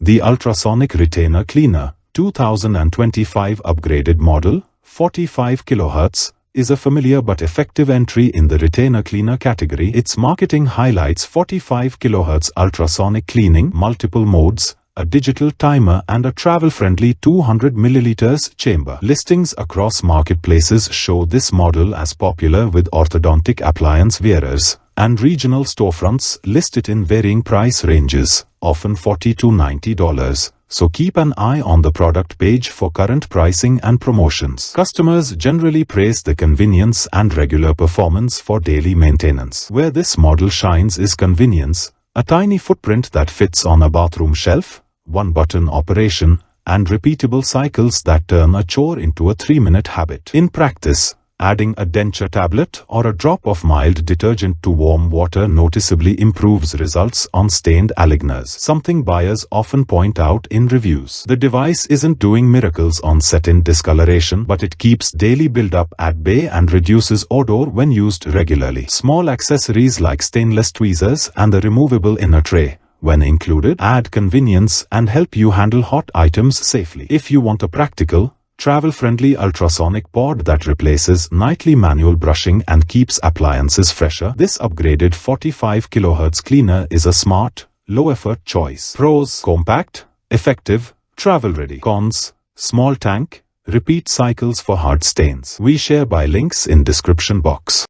The Ultrasonic Retainer Cleaner, 2025 upgraded model, 45 kHz, is a familiar but effective entry in the retainer cleaner category. Its marketing highlights 45 kHz ultrasonic cleaning, multiple modes, a digital timer and a travel-friendly 200 ml chamber. Listings across marketplaces show this model as popular with orthodontic appliance wearers, and regional storefronts list it in varying price ranges, often $40 to $90. So keep an eye on the product page for current pricing and promotions. Customers generally praise the convenience and regular performance for daily maintenance. Where this model shines is convenience, a tiny footprint that fits on a bathroom shelf, one-button operation, and repeatable cycles that turn a chore into a 3-minute habit. In practice, adding a denture tablet or a drop of mild detergent to warm water noticeably improves results on stained aligners, something buyers often point out in reviews. The device isn't doing miracles on set-in discoloration, but it keeps daily buildup at bay and reduces odor when used regularly. Small accessories like stainless tweezers and the removable inner tray, when included, add convenience and help you handle hot items safely. If you want a practical, travel-friendly ultrasonic pod that replaces nightly manual brushing and keeps appliances fresher, this upgraded 45 kHz cleaner is a smart, low-effort choice. Pros: compact, effective, travel-ready. Cons: small tank, repeat cycles for hard stains. We share buy links in description box.